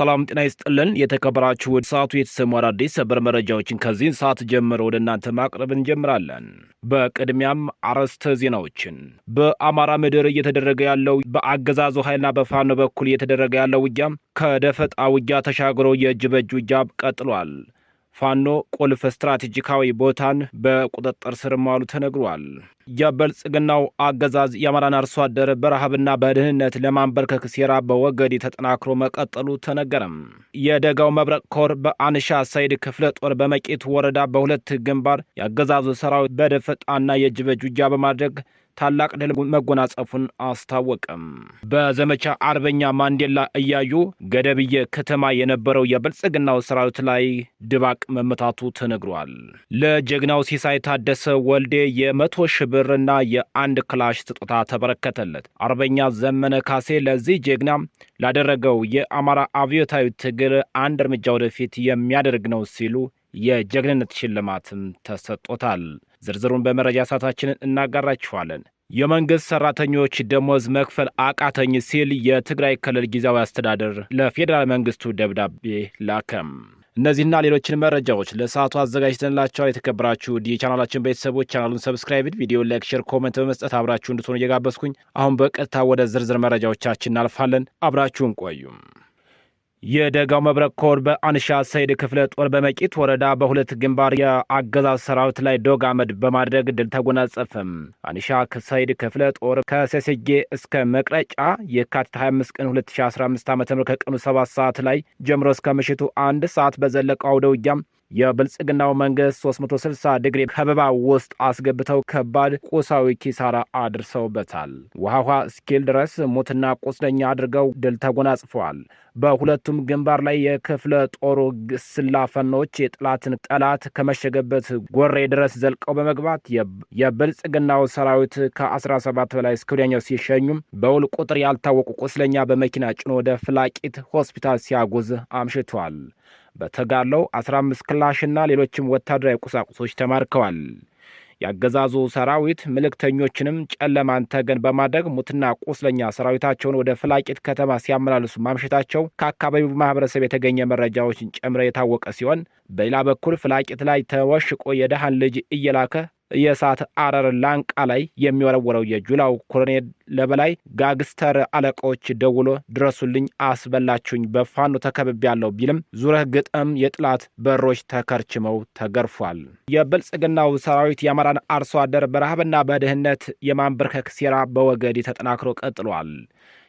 ሰላም ጤና ይስጥልን። የተከበራችሁ ወደ ሰዓቱ የተሰሙ አዳዲስ ሰበር መረጃዎችን ከዚህን ሰዓት ጀምሮ ወደ እናንተ ማቅረብ እንጀምራለን። በቅድሚያም አርዕስተ ዜናዎችን። በአማራ ምድር እየተደረገ ያለው በአገዛዙ ኃይልና በፋኖ በኩል እየተደረገ ያለው ውጊያ ከደፈጣ ውጊያ ተሻግሮ የእጅ በእጅ ውጊያ ቀጥሏል። ፋኖ ቁልፍ ስትራቴጂካዊ ቦታን በቁጥጥር ስር ማዋሉ ተነግሯል። የብልጽግናው አገዛዝ የአማራን አርሶ አደር በረሃብና በድህነት ለማንበርከክ ሴራ በወገዲ ተጠናክሮ መቀጠሉ ተነገረም። የደጋው መብረቅ ኮር በአንሻ ሰይድ ክፍለ ጦር በመቄት ወረዳ በሁለት ግንባር የአገዛዙ ሰራዊት በደፈጣና የእጅ በእጅ ውጊያ በማድረግ ታላቅ ድል መጎናጸፉን አስታወቀም። በዘመቻ አርበኛ ማንዴላ እያዩ ገደብዬ ከተማ የነበረው የብልጽግናው ሰራዊት ላይ ድባቅ መመታቱ ተነግሯል። ለጀግናው ሲሳይ ታደሰ ወልዴ የ100,000 ብርና የአንድ ክላሽ ስጦታ ተበረከተለት። አርበኛ ዘመነ ካሴ ለዚህ ጀግና ላደረገው የአማራ አብዮታዊ ትግል አንድ እርምጃ ወደፊት የሚያደርግ ነው ሲሉ የጀግንነት ሽልማትም ተሰጥቶታል። ዝርዝሩን በመረጃ ሰዓታችንን እናጋራችኋለን። የመንግስት ሰራተኞች ደሞዝ መክፈል አቃተኝ ሲል የትግራይ ክልል ጊዜያዊ አስተዳደር ለፌዴራል መንግስቱ ደብዳቤ ላከም። እነዚህና ሌሎችን መረጃዎች ለሰዓቱ አዘጋጅተንላቸዋል። የተከበራችሁ የቻናላችን ቤተሰቦች ቻናሉን ሰብስክራይብ፣ ቪዲዮ ላይክ፣ ሼር፣ ኮሜንት በመስጠት አብራችሁ እንድትሆኑ እየጋበዝኩኝ አሁን በቀጥታ ወደ ዝርዝር መረጃዎቻችን እናልፋለን። አብራችሁን ቆዩም። የደጋው መብረቅ ኮር በአንሻ ሰይድ ክፍለ ጦር በመቄት ወረዳ በሁለት ግንባር የአገዛዝ ሰራዊት ላይ ዶግ አመድ በማድረግ ድል ተጎናጸፈም። አንሻ ሰይድ ክፍለ ጦር ከሴሴጌ እስከ መቅረጫ የካቲት 25 ቀን 2015 ዓ.ም ከቀኑ 7 ሰዓት ላይ ጀምሮ እስከ ምሽቱ 1 ሰዓት በዘለቀው አውደ ውጊያም የብልጽግናው መንግስት 360 ዲግሪ ከበባ ውስጥ አስገብተው ከባድ ቁሳዊ ኪሳራ አድርሰውበታል። ውሃ እስኪል ድረስ ሞትና ቁስለኛ አድርገው ድል ተጎናጽፈዋል። በሁለቱም ግንባር ላይ የክፍለ ጦሩ ስላፈኖች የጠላትን ጠላት ከመሸገበት ጎሬ ድረስ ዘልቀው በመግባት የብልጽግናው ሰራዊት ከ17 በላይ እስከ ወዲያኛው ሲሸኙም በውል ቁጥር ያልታወቁ ቁስለኛ በመኪና ጭኖ ወደ ፍላቂት ሆስፒታል ሲያጉዝ አምሽቷል። በተጋለው 15 ክላሽና ሌሎችም ወታደራዊ ቁሳቁሶች ተማርከዋል። ያገዛዙ ሰራዊት ምልክተኞችንም ጨለማን ተገን በማድረግ ሙትና ቁስለኛ ሰራዊታቸውን ወደ ፍላቂት ከተማ ሲያመላልሱ ማምሸታቸው ከአካባቢው ማህበረሰብ የተገኘ መረጃዎችን ጨምሮ የታወቀ ሲሆን፣ በሌላ በኩል ፍላቂት ላይ ተወሽቆ የደሃን ልጅ እየላከ የእሳት አረር ላንቃ ላይ የሚወረወረው የጁላው ኮሎኔል ለበላይ ጋግስተር አለቆች ደውሎ ድረሱልኝ፣ አስበላችሁኝ፣ በፋኖ ተከብቤያለሁ ቢልም ዙረህ ግጥም የጥላት በሮች ተከርችመው ተገርፏል። የብልጽግናው ሰራዊት የአማራን አርሶ አደር በረሃብና በድህነት የማንበርከክ ሴራ በወገዲ ተጠናክሮ ቀጥሏል።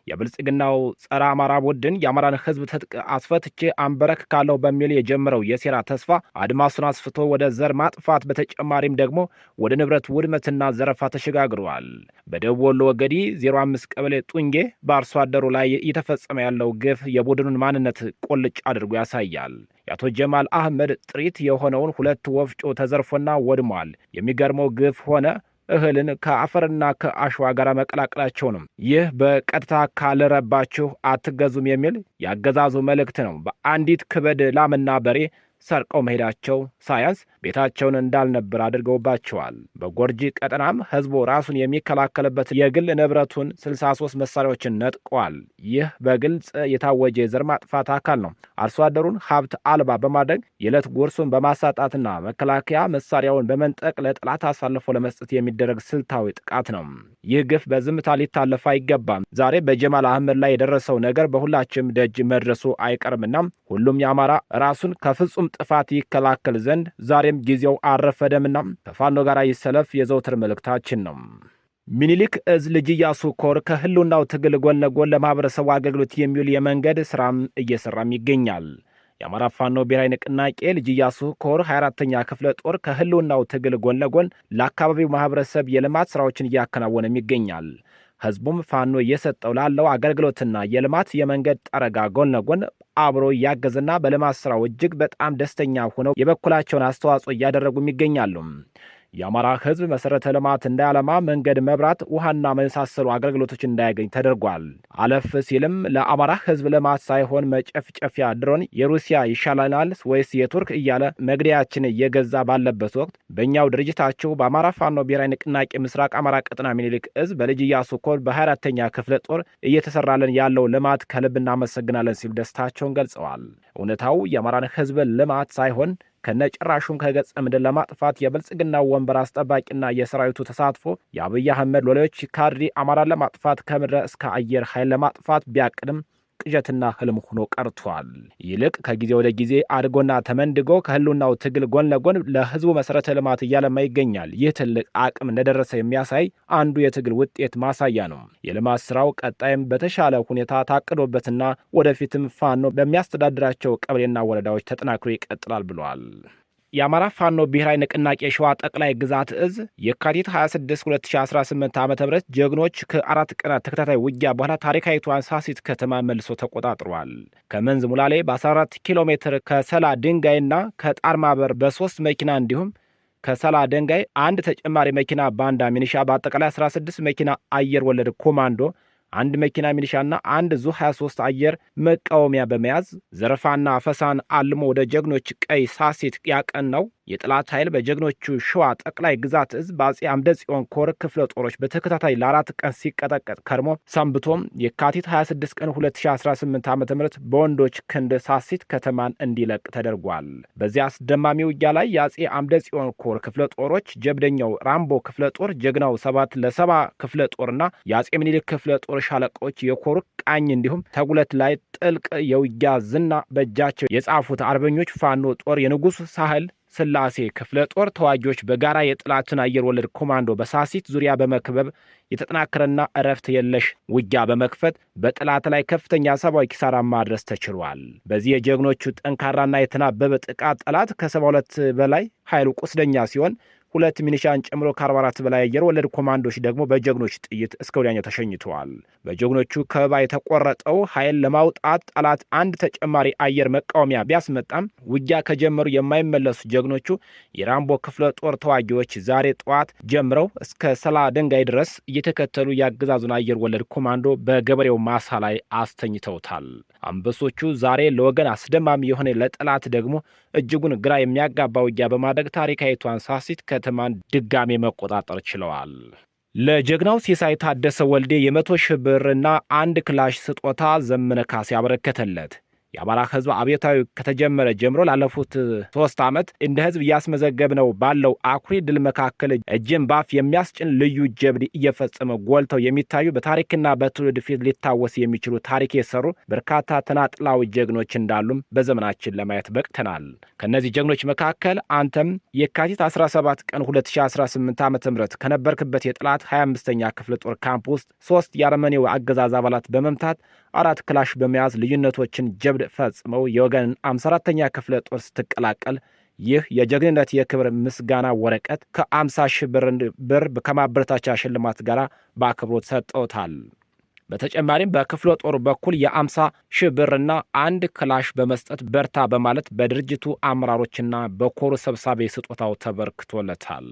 የብልጽግናው ጸረ አማራ ቡድን የአማራን ሕዝብ ትጥቅ አስፈትቼ አንበረክ ካለሁ በሚል የጀመረው የሴራ ተስፋ አድማሱን አስፍቶ ወደ ዘር ማጥፋት በተጨማሪም ደግሞ ወደ ንብረት ውድመትና ዘረፋ ተሸጋግረዋል። በደቡብ ወሎ ወገዲ 05 ቀበሌ ጡንጌ በአርሶ አደሩ ላይ እየተፈጸመ ያለው ግፍ የቡድኑን ማንነት ቁልጭ አድርጎ ያሳያል። የአቶ ጀማል አህመድ ጥሪት የሆነውን 2 ወፍጮ ተዘርፎና ወድሟል። የሚገርመው ግፍ ሆነ እህልን ከአፈርና ከአሸዋ ጋር መቀላቀላቸው ነው። ይህ በቀጥታ ካልረባችሁ አትገዙም የሚል ያገዛዙ መልእክት ነው። በአንዲት ክበድ ላምና በሬ ሰርቀው መሄዳቸው ሳያንስ ቤታቸውን እንዳልነበር አድርገውባቸዋል። በጎርጂ ቀጠናም ህዝቡ ራሱን የሚከላከልበት የግል ንብረቱን 63 መሳሪያዎችን ነጥቀዋል። ይህ በግልጽ የታወጀ የዘር ማጥፋት አካል ነው። አርሶ አደሩን ሀብት አልባ በማድረግ የዕለት ጉርሱን በማሳጣትና መከላከያ መሳሪያውን በመንጠቅ ለጠላት አሳልፎ ለመስጠት የሚደረግ ስልታዊ ጥቃት ነው። ይህ ግፍ በዝምታ ሊታለፍ አይገባም። ዛሬ በጀማል አህመድ ላይ የደረሰው ነገር በሁላችም ደጅ መድረሱ አይቀርምና ሁሉም የአማራ ራሱን ከፍጹም ጥፋት ይከላከል ዘንድ ዛሬም ጊዜው አረፈደምና ከፋኖ ጋር ይሰለፍ የዘውትር መልእክታችን ነው። ሚኒሊክ እዝ ልጅ ኢያሱ ኮር ከህልውናው ትግል ጎን ለጎን ለማህበረሰቡ አገልግሎት የሚውል የመንገድ ስራም እየሰራም ይገኛል። የአማራ ፋኖ ብሔራዊ ንቅናቄ ልጅ ኢያሱ ኮር 24ኛ ክፍለ ጦር ከህልውናው ትግል ጎን ለጎን ለአካባቢው ማህበረሰብ የልማት ስራዎችን እያከናወነም ይገኛል። ህዝቡም ፋኖ እየሰጠው ላለው አገልግሎትና የልማት የመንገድ ጠረጋ ጎን ለጎን አብሮ እያገዘና በልማት ስራው እጅግ በጣም ደስተኛ ሆነው የበኩላቸውን አስተዋጽኦ እያደረጉም ይገኛሉ። የአማራ ህዝብ መሰረተ ልማት እንዳያለማ መንገድ፣ መብራት፣ ውሃና መሳሰሉ አገልግሎቶች እንዳያገኝ ተደርጓል። አለፍ ሲልም ለአማራ ህዝብ ልማት ሳይሆን መጨፍጨፊያ ድሮን የሩሲያ ይሻለናል ወይስ የቱርክ እያለ መግደያችን እየገዛ ባለበት ወቅት በእኛው ድርጅታቸው በአማራ ፋኖ ብሔራዊ ንቅናቄ ምስራቅ አማራ ቀጠና ሚኒሊክ እዝ በልጅ ኢያሱ ኮር በ24ኛ ክፍለ ጦር እየተሰራለን ያለው ልማት ከልብ እናመሰግናለን ሲሉ ደስታቸውን ገልጸዋል። እውነታው የአማራን ህዝብ ልማት ሳይሆን ከነጭራሹም ከገጸ ምድር ለማጥፋት የብልጽግናው ወንበር አስጠባቂና የሰራዊቱ ተሳትፎ የአብይ አህመድ ሎሌዎች ካድሬ አማራን ለማጥፋት ከምድረ እስከ አየር ኃይል ለማጥፋት ቢያቅድም ቅዠትና ህልም ሆኖ ቀርቷል። ይልቅ ከጊዜ ወደ ጊዜ አድጎና ተመንድጎ ከህልውናው ትግል ጎን ለጎን ለህዝቡ መሰረተ ልማት እያለማ ይገኛል። ይህ ትልቅ አቅም እንደደረሰ የሚያሳይ አንዱ የትግል ውጤት ማሳያ ነው። የልማት ስራው ቀጣይም በተሻለ ሁኔታ ታቅዶበትና ወደፊትም ፋኖ በሚያስተዳድራቸው ቀበሌና ወረዳዎች ተጠናክሮ ይቀጥላል ብሏል። የአማራ ፋኖ ብሔራዊ ንቅናቄ ሸዋ ጠቅላይ ግዛት እዝ የካቲት 26 2018 ዓ.ም ጀግኖች ከ4 ቀናት ተከታታይ ውጊያ በኋላ ታሪካዊቷን ሳሲት ከተማ መልሶ ተቆጣጥሯል። ከመንዝ ሙላሌ በ14 ኪሎ ሜትር ከሰላ ድንጋይና ከጣርማበር በ3 መኪና እንዲሁም ከሰላ ድንጋይ አንድ ተጨማሪ መኪና ባንዳ ሚኒሻ በአጠቃላይ 16 መኪና አየር ወለድ ኮማንዶ አንድ መኪና ሚሊሻና አንድ ዙ 23 አየር መቃወሚያ በመያዝ ዘረፋና አፈሳን አልሞ ወደ ጀግኖች ቀይ ሳሲት ያቀናው የጠላት ኃይል በጀግኖቹ ሸዋ ጠቅላይ ግዛት እዝ በአጼ አምደ ጽዮን ኮር ክፍለ ጦሮች በተከታታይ ለ4 ቀን ሲቀጠቀጥ ከርሞ ሰንብቶም የካቲት 26 ቀን 2018 ዓ.ም በወንዶች ክንድ ሳሲት ከተማን እንዲለቅ ተደርጓል። በዚያ አስደማሚ ውጊያ ላይ የአጼ አምደ ጽዮን ኮር ክፍለ ጦሮች ጀብደኛው ራምቦ ክፍለ ጦር፣ ጀግናው 7 ለ70 ክፍለ ጦርና የአጼ ምኒልክ ክፍለ ጦር ሻለቆች የኮር ቃኝ እንዲሁም ተጉለት ላይ ጥልቅ የውጊያ ዝና በእጃቸው የጻፉት አርበኞች ፋኖ ጦር የንጉሥ ሳህል ስላሴ ክፍለ ጦር ተዋጊዎች በጋራ የጠላትን አየር ወለድ ኮማንዶ በሳሲት ዙሪያ በመክበብ የተጠናከረና እረፍት የለሽ ውጊያ በመክፈት በጠላት ላይ ከፍተኛ ሰብአዊ ኪሳራ ማድረስ ተችሏል። በዚህ የጀግኖቹ ጠንካራና የተናበበ ጥቃት ጠላት ከ72 በላይ ኃይሉ ቁስለኛ ሲሆን 2 ሚኒሻን ጨምሮ ከ44 በላይ አየር ወለድ ኮማንዶች ደግሞ በጀግኖች ጥይት እስከ ወዲያኛው ተሸኝተዋል። በጀግኖቹ ከበባ የተቆረጠው ኃይል ለማውጣት ጠላት አንድ ተጨማሪ አየር መቃወሚያ ቢያስመጣም ውጊያ ከጀመሩ የማይመለሱ ጀግኖቹ የራምቦ ክፍለ ጦር ተዋጊዎች ዛሬ ጠዋት ጀምረው እስከ ሰላ ድንጋይ ድረስ እየተከተሉ ያገዛዙን አየር ወለድ ኮማንዶ በገበሬው ማሳ ላይ አስተኝተውታል። አንበሶቹ ዛሬ ለወገን አስደማሚ የሆነ ለጠላት ደግሞ እጅጉን ግራ የሚያጋባ ውጊያ በማድረግ ታሪካዊቷን ሳሲት ከተማን ድጋሜ መቆጣጠር ችለዋል። ለጀግናው ሲሳይ ታደሰ ወልዴ የ100,000 ብርና 1 ክላሽ ስጦታ ዘመነ ካሴ ያበረከተለት። የአማራ ህዝብ አብዮታዊ ከተጀመረ ጀምሮ ላለፉት 3 ዓመት እንደ ህዝብ እያስመዘገብነው ባለው አኩሪ ድል መካከል እጅን ባፍ የሚያስጭን ልዩ ጀብድ እየፈጸመ ጎልተው የሚታዩ በታሪክና በትውልድ ፊት ሊታወስ የሚችሉ ታሪክ የሰሩ በርካታ ተናጥላዊ ጀግኖች እንዳሉም በዘመናችን ለማየት በቅተናል። ከነዚህ ጀግኖች መካከል አንተም የካቲት 17 ቀን 2018 ዓ.ም ከነበርክበት የጠላት 25ኛ ክፍለ ጦር ካምፕ ውስጥ 3 የአርመኔው አገዛዝ አባላት በመምታት 4 ክላሽ በመያዝ ልዩነቶችን ጀብድ ፈጽመው የወገንን 54ኛ ክፍለ ጦር ስትቀላቀል ይህ የጀግንነት የክብር ምስጋና ወረቀት ከ50,000 ብር ከማበረታቻ ሽልማት ጋር በአክብሮት ሰጠውታል። በተጨማሪም በክፍለ ጦሩ በኩል የ50,000 ብርና 1 ክላሽ በመስጠት በርታ በማለት በድርጅቱ አመራሮችና በኮሩ ሰብሳቢ ስጦታው ተበርክቶለታል።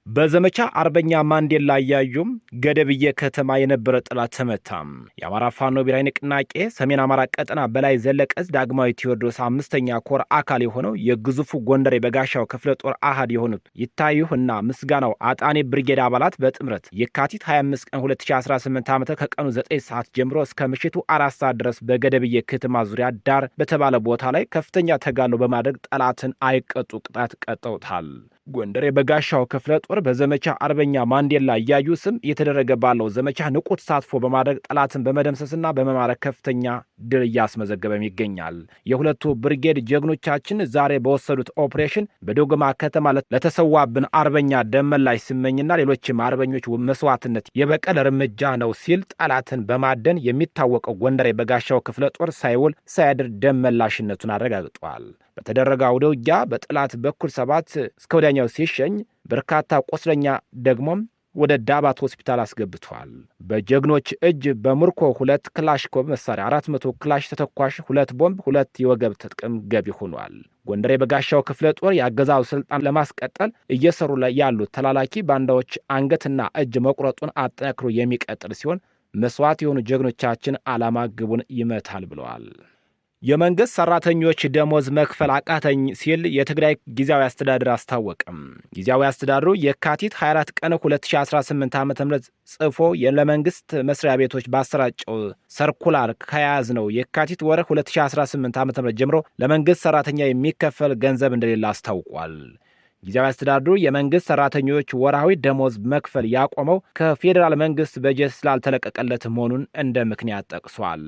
በዘመቻ አርበኛ ማንዴላ ያዩም ገደብዬ ከተማ የነበረ ጠላት ተመታም። የአማራ ፋኖ ብሔራዊ ንቅናቄ ሰሜን አማራ ቀጠና በላይ ዘለቀ ዳግማዊ ቴዎድሮስ 5ኛ ኮር አካል የሆነው የግዙፉ ጎንደር የበጋሻው ክፍለ ጦር አሃድ የሆኑት ይታዩህ እና ምስጋናው አጣኔ ብርጌድ አባላት በጥምረት የካቲት 25 ቀን 2018 ዓ.ም ከቀኑ 9 ሰዓት ጀምሮ እስከ ምሽቱ 4 ሰዓት ድረስ በገደብዬ ከተማ ዙሪያ ዳር በተባለ ቦታ ላይ ከፍተኛ ተጋድሎ በማድረግ ጠላትን አይቀጡ ቅጣት ቀጠውታል። ጎንደር የበጋሻው ክፍለ ጦር በዘመቻ አርበኛ ማንዴላ ያዩ ስም እየተደረገ ባለው ዘመቻ ንቁ ተሳትፎ በማድረግ ጠላትን በመደምሰስና በመማረክ ከፍተኛ ድል እያስመዘገበም ይገኛል። የሁለቱ ብርጌድ ጀግኖቻችን ዛሬ በወሰዱት ኦፕሬሽን በዶግማ ከተማ ለተሰዋብን አርበኛ ደመላሽ ስመኝና ሌሎችም አርበኞች መስዋዕትነት የበቀል እርምጃ ነው ሲል ጠላትን በማደን የሚታወቀው ጎንደር የበጋሻው ክፍለ ጦር ሳይውል ሳያድር ደመላሽነቱን አረጋግጧል። በተደረገ አውደ ውጊያ በጠላት በኩል 7 እስከ ወዲያኛው ሲሸኝ በርካታ ቆስለኛ ደግሞም ወደ ዳባት ሆስፒታል አስገብቷል። በጀግኖች እጅ በምርኮ 2 ክላሽንኮቭ መሳሪያ፣ 400 ክላሽ ተተኳሽ፣ 2 ቦምብ፣ 2 የወገብ ትጥቅም ገቢ ሆኗል። ጎንደር የበጋሻው ክፍለ ጦር የአገዛዙ ስልጣን ለማስቀጠል እየሰሩ ላይ ያሉት ተላላኪ ባንዳዎች አንገትና እጅ መቁረጡን አጠናክሮ የሚቀጥል ሲሆን መስዋዕት የሆኑ ጀግኖቻችን ዓላማ ግቡን ይመታል ብለዋል። የመንግስት ሰራተኞች ደሞዝ መክፈል አቃተኝ ሲል የትግራይ ጊዜያዊ አስተዳደር አስታወቀም። ጊዜያዊ አስተዳደሩ የካቲት 24 ቀን 2018 ዓ.ም ጽፎ ለመንግስት መስሪያ ቤቶች ባሰራጨው ሰርኩላር ከያዝነው የካቲት ወር 2018 ዓ.ም ጀምሮ ለመንግስት ሰራተኛ የሚከፈል ገንዘብ እንደሌለ አስታውቋል። ጊዜያዊ አስተዳደሩ የመንግስት ሰራተኞች ወርሃዊ ደሞዝ መክፈል ያቆመው ከፌዴራል መንግስት በጀት ስላልተለቀቀለት መሆኑን እንደ ምክንያት ጠቅሷል።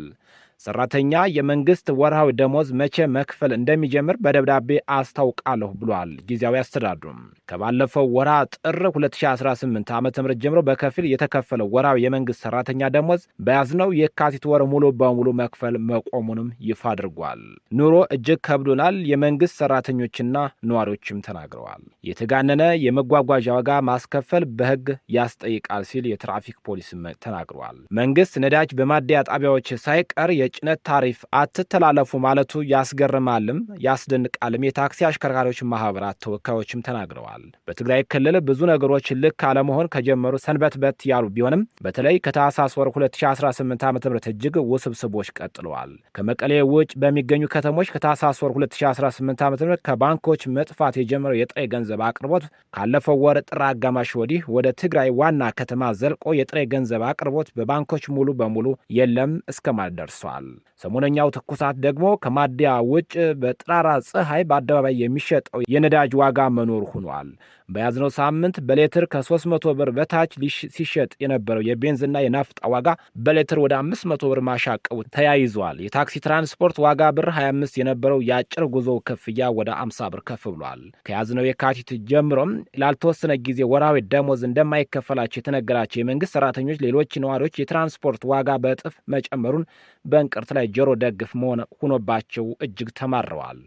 ሰራተኛ የመንግስት ወርሃዊ ደሞዝ መቼ መክፈል እንደሚጀምር በደብዳቤ አስታውቃለሁ ብሏል። ጊዜያዊ አስተዳደሩ ከባለፈው ወርሃ ጥር 2018 ዓ.ም ጀምሮ በከፊል የተከፈለው ወርሃዊ የመንግስት ሰራተኛ ደሞዝ በያዝነው የካቲት ወር ሙሉ በሙሉ መክፈል መቆሙንም ይፋ አድርጓል። ኑሮ እጅግ ከብዶናል፣ የመንግስት ሰራተኞችና ነዋሪዎችም ተናግረዋል። የተጋነነ የመጓጓዣ ዋጋ ማስከፈል በህግ ያስጠይቃል ሲል የትራፊክ ፖሊስ ተናግረዋል። መንግስት ነዳጅ በማደያ ጣቢያዎች ሳይቀር የጭነት ታሪፍ አትተላለፉ ማለቱ ያስገርማልም ያስደንቃልም የታክሲ አሽከርካሪዎች ማህበራት ተወካዮችም ተናግረዋል። በትግራይ ክልል ብዙ ነገሮች ልክ አለመሆን ከጀመሩ ሰንበትበት ያሉ ቢሆንም በተለይ ከታህሳስ ወር 2018 ዓ.ም እጅግ ውስብስቦች ቀጥለዋል። ከመቀሌ ውጭ በሚገኙ ከተሞች ከታህሳስ ወር 2018 ዓ.ም ከባንኮች መጥፋት የጀመረው የጥሬ ገንዘብ አቅርቦት ካለፈው ወር ጥር አጋማሽ ወዲህ ወደ ትግራይ ዋና ከተማ ዘልቆ የጥሬ ገንዘብ አቅርቦት በባንኮች ሙሉ በሙሉ የለም እስከ ማለት ደርሷል። ሰሞነኛው ትኩሳት ደግሞ ከማደያ ውጭ በጠራራ ፀሐይ በአደባባይ የሚሸጠው የነዳጅ ዋጋ መኖር ሆኗል። በያዝነው ሳምንት በሌትር ከ300 ብር በታች ሲሸጥ የነበረው የቤንዝና የናፍጣ ዋጋ በሌትር ወደ 500 ብር ማሻቀቡ ተያይዟል። የታክሲ ትራንስፖርት ዋጋ ብር 25 የነበረው የአጭር ጉዞ ክፍያ ወደ 50 ብር ከፍ ብሏል። ከያዝነው የካቲት ጀምሮም ላልተወሰነ ጊዜ ወርሃዊ ደሞዝ እንደማይከፈላቸው የተነገራቸው የመንግስት ሰራተኞች፣ ሌሎች ነዋሪዎች የትራንስፖርት ዋጋ በእጥፍ መጨመሩን በእንቅርት ላይ ጆሮ ደግፍ ሆኖባቸው እጅግ ተማረዋል።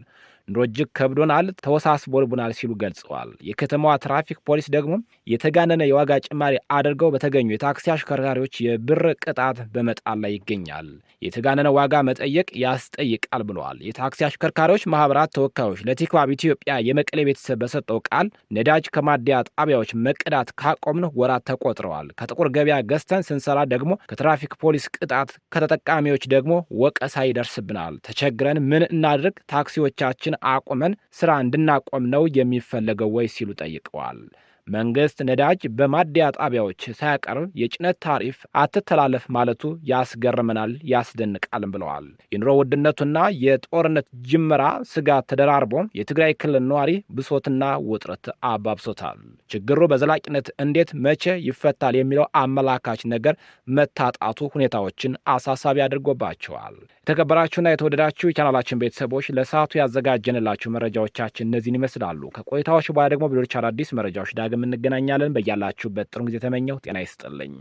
ኑሮ እጅግ ከብዶናል፣ ተወሳስቦልቡናል ሲሉ ገልጸዋል። የከተማዋ ትራፊክ ፖሊስ ደግሞ የተጋነነ የዋጋ ጭማሪ አድርገው በተገኙ የታክሲ አሽከርካሪዎች የብር ቅጣት በመጣል ላይ ይገኛል። የተጋነነ ዋጋ መጠየቅ ያስጠይቃል ብለዋል። የታክሲ አሽከርካሪዎች ማህበራት ተወካዮች ለቲክቫህ ኢትዮጵያ የመቀሌ ቤተሰብ በሰጠው ቃል ነዳጅ ከማደያ ጣቢያዎች መቀዳት ካቆምን ወራት ተቆጥረዋል። ከጥቁር ገበያ ገዝተን ስንሰራ ደግሞ ከትራፊክ ፖሊስ ቅጣት፣ ከተጠቃሚዎች ደግሞ ወቀሳ ይደርስብናል። ተቸግረን ምን እናድርግ? ታክሲዎቻችን አቁመን ስራ እንድናቆም ነው የሚፈለገው ወይ ሲሉ ጠይቀዋል። መንግስት ነዳጅ በማደያ ጣቢያዎች ሳያቀርብ የጭነት ታሪፍ አትተላለፍ ማለቱ ያስገርመናል፣ ያስደንቃልም ብለዋል። የኑሮ ውድነቱና የጦርነት ጅመራ ስጋት ተደራርቦ የትግራይ ክልል ነዋሪ ብሶትና ውጥረት አባብሶታል። ችግሩ በዘላቂነት እንዴት መቼ ይፈታል የሚለው አመላካች ነገር መታጣቱ ሁኔታዎችን አሳሳቢ አድርጎባቸዋል። የተከበራችሁና የተወደዳችሁ የቻናላችን ቤተሰቦች ለሰዓቱ ያዘጋጀንላችሁ መረጃዎቻችን እነዚህን ይመስላሉ። ከቆይታዎች በኋላ ደግሞ በሌሎች አዳዲስ መረጃዎች ዳግም እንገናኛለን። በያላችሁበት ጥሩ ጊዜ ተመኘሁ። ጤና ይስጥልኝ።